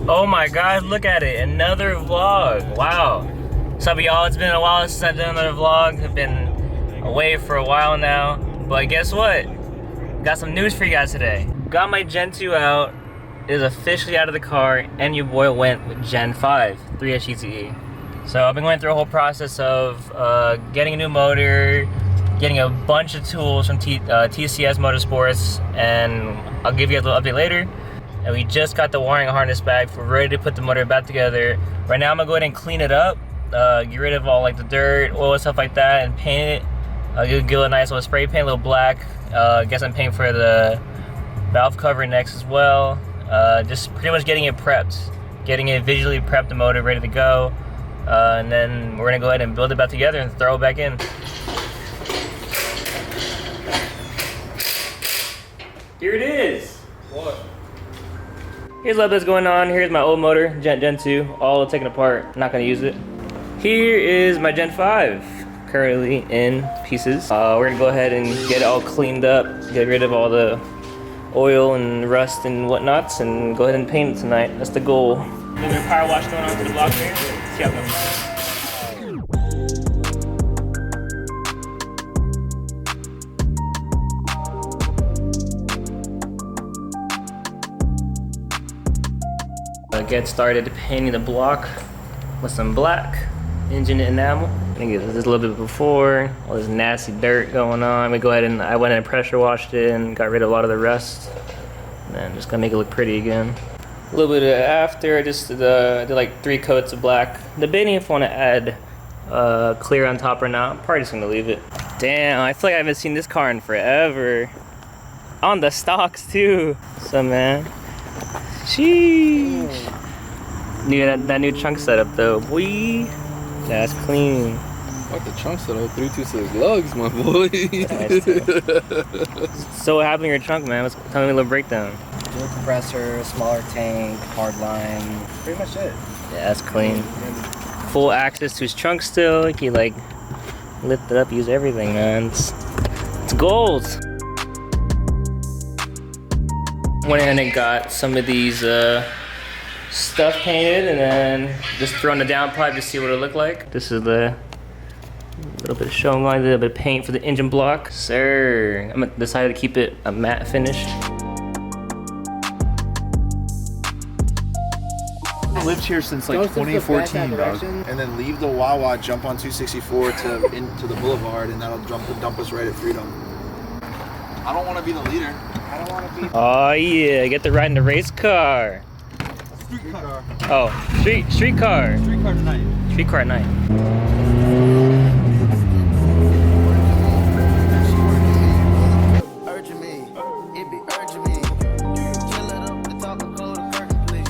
Oh my god, look at it, another vlog. Wow. What's up, y'all? It's been a while since I've done another vlog. I've been away for a while now. But guess what? Got some news for you guys today. Got my Gen 2 out. It is officially out of the car, and your boy went with Gen 5, 3S GTE. So I've been going through a whole process of getting a new motor, getting a bunch of tools from TCS Motorsports, and I'll give you a little update later. And we just got the wiring harness back. We're ready to put the motor back together. Right now I'm gonna go ahead and clean it up, get rid of all like the dirt, oil, stuff like that, and paint it. Give it a nice little spray paint, a little black. Get some paint for the valve cover next as well. Just pretty much getting it prepped, getting it visually prepped, the motor ready to go. And then we're gonna go ahead and build it back together and throw it back in. Here it is. What? Here's what that's going on. Here's my old motor, Gen 2, all taken apart. Not gonna use it. Here is my Gen 5, currently in pieces. We're gonna go ahead and get it all cleaned up, get rid of all the oil and rust and whatnots, and go ahead and paint it tonight. That's the goal. A little bit of power wash going on to the block here. See how it goes. Get started painting the block with some black engine enamel. I think it was just a little bit before, all this nasty dirt going on. We go ahead and I went in and pressure washed it and got rid of a lot of the rust. And then just gonna make it look pretty again. A little bit after, I just did like 3 coats of black. Debating if I want to add clear on top or not. I'm probably just gonna leave it. Damn, I feel like I haven't seen this car in forever. On the stocks too. So man. Sheesh. That new trunk setup though, boy. That's clean. Fuck the trunk setup, 326 lugs, my boy. So what happened to your trunk, man? Tell me a little breakdown. Dual compressor, smaller tank, hard line, pretty much it. Yeah, that's clean. Full access to his trunk still. He can like lift it up, use everything, man. It's gold. Went ahead and got some of these stuff painted and then just throw in the downpipe to see what it looked like. This is the little bit of showing line, a little bit of paint for the engine block. Sir, I'm decided to keep it a matte finish. Lived here since like 2014, dog. And then leave the Wawa, jump on 264 into the boulevard, and that'll dump us right at Freedom. I don't want to be the leader. I don't want to be. Oh yeah, get to ride in the race car. Street car. Oh, street car. Street car tonight. Street car at night. Urging me, it be urging me. Chill it up and talk a cold curtain, please.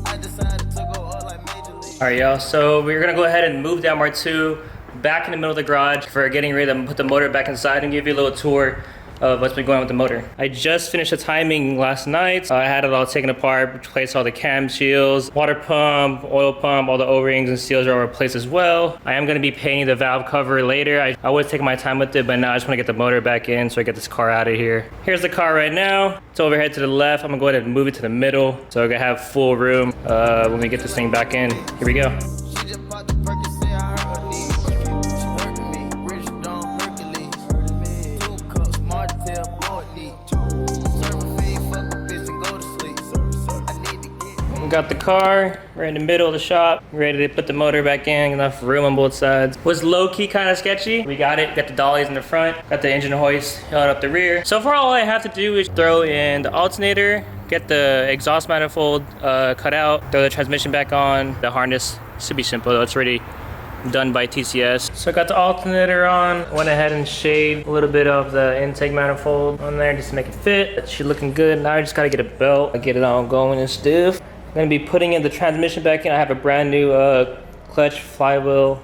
I decided to go all like Major League. All right, y'all. So we're gonna go ahead and move the MR2 back in the middle of the garage for getting ready to put the motor back inside and give you a little tour of what's been going on with the motor. I just finished the timing last night. I had it all taken apart, replaced all the cam shields, water pump, oil pump, all the O-rings and seals are replaced as well. I am gonna be painting the valve cover later. I was taking my time with it, but now I just wanna get the motor back in so I get this car out of here. Here's the car right now. It's overhead to the left. I'm gonna go ahead and move it to the middle so I can have full room when we get this thing back in. Here we go. Got the car right in the middle of the shop, ready to put the motor back in, enough room on both sides. Was low-key kind of sketchy. We got it, got the dollies in the front, got the engine hoist held up the rear. So far all I have to do is throw in the alternator, get the exhaust manifold cut out, throw the transmission back on. The harness should be simple though, it's already done by TCS. So I got the alternator on, went ahead and shaved a little bit of the intake manifold on there just to make it fit. It should looking good. Now I just gotta get a belt, get it all going and stiff. I'm gonna be putting in the transmission back in. I have a brand new clutch, flywheel,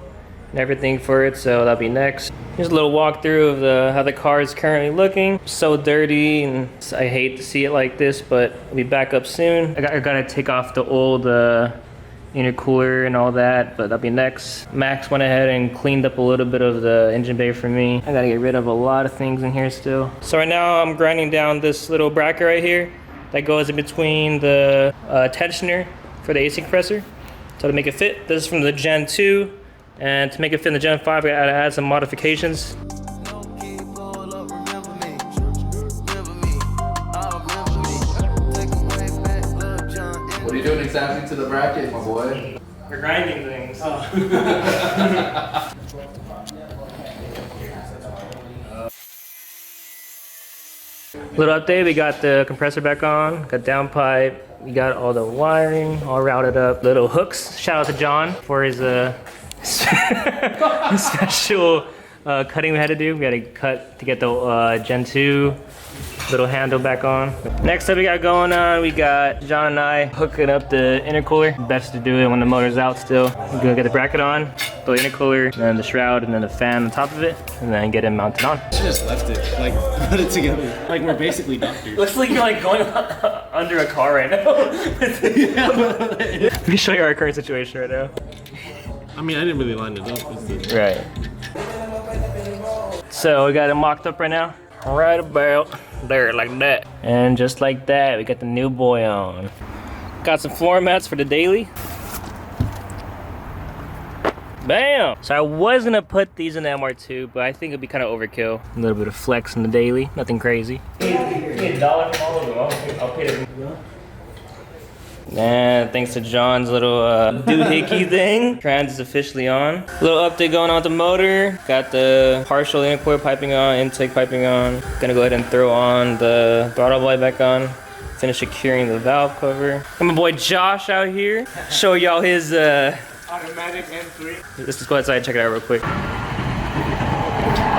and everything for it, so that'll be next. Here's a little walkthrough of how the car is currently looking. So dirty, and I hate to see it like this, but I'll be back up soon. I gotta take off the old intercooler and all that, but that'll be next. Max went ahead and cleaned up a little bit of the engine bay for me. I gotta get rid of a lot of things in here still. So right now I'm grinding down this little bracket right here that goes in between the tensioner for the AC compressor. So to make it fit, this is from the Gen 2. And to make it fit in the Gen 5, I gotta add some modifications. What are you doing exactly to the bracket, my boy? We're grinding things. Little update, we got the compressor back on, got downpipe, we got all the wiring all routed up, little hooks. Shout out to John for his special cutting we had to do. We had to cut to get the Gen 2 little handle back on. Next up we got going on, we got John and I hooking up the intercooler. Best to do it when the motor's out still. We're gonna get the bracket on, the intercooler, and then the shroud, and then the fan on top of it, and then get it mounted on. Just left it, like put it together. Like we're basically doctors. Looks like you're like going under a car right now. Let me show you our current situation right now. I mean, I didn't really line it up. Right. So we got it mocked up right now. Right about there, like that. And just like that, we got the new boy on. Got some floor mats for the daily. Bam! So I was gonna put these in the MR2, but I think it'd be kind of overkill. A little bit of flex in the daily, nothing crazy. $1 from all of them. I'll pay them. And thanks to John's little doohickey thing, trans is officially on. Little update going on with the motor. Got the partial intercoil piping on, intake piping on. Gonna go ahead and throw on the throttle blade back on. Finish securing the valve cover. Got my boy Josh out here. Show y'all his Automatic M3. Let's just go outside and check it out real quick.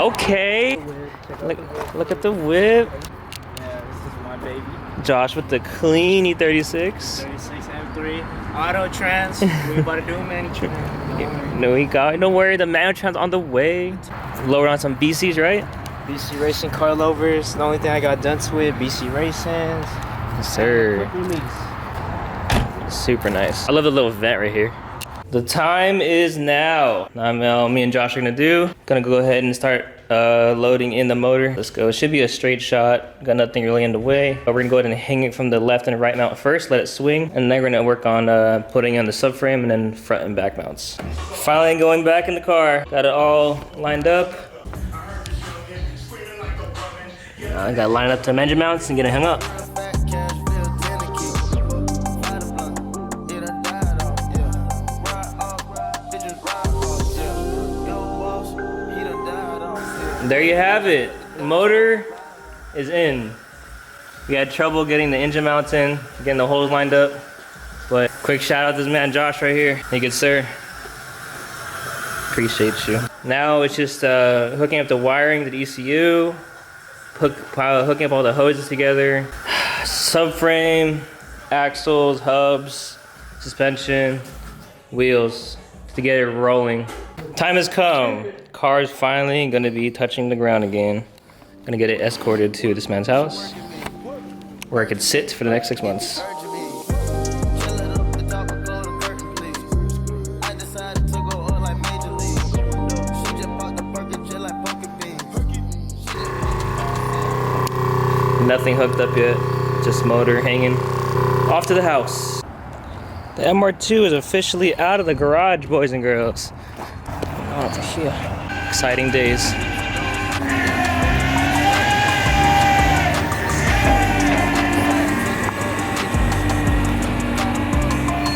Okay. Look at the whip. Yeah, this is my baby. Josh with the clean E36. 36 M3. Auto trans. We about to do man. No, he got. Don't worry, the manual trans on the way. Lower on some BCs, right? BC Racing coilovers. The only thing I got done with BC Racing. Yes, sir. Super nice. I love the little vent right here. The time is now. Me and Josh are gonna go ahead and start loading in the motor. Let's go. It should be a straight shot. Got nothing really in the way. But we're gonna go ahead and hang it from the left and right mount first, let it swing, and then we're gonna work on putting on the subframe and then front and back mounts. Finally going back in the car. Got it all lined up. I gotta line it up to the engine mounts and get it hung up. There you have it. The motor is in. We had trouble getting the engine mounts in, getting the holes lined up. But quick shout out to this man Josh right here. Hey, good sir. Appreciate you. Now it's just hooking up the wiring to the ECU, hooking up all the hoses together, subframe, axles, hubs, suspension, wheels to get it rolling. Time has come. Car's finally gonna be touching the ground again. Gonna get it escorted to this man's house where I could sit for the next 6 months. Nothing hooked up yet, just motor hanging. Off to the house. The MR2 is officially out of the garage, boys and girls. Oh, it's here. Exciting days.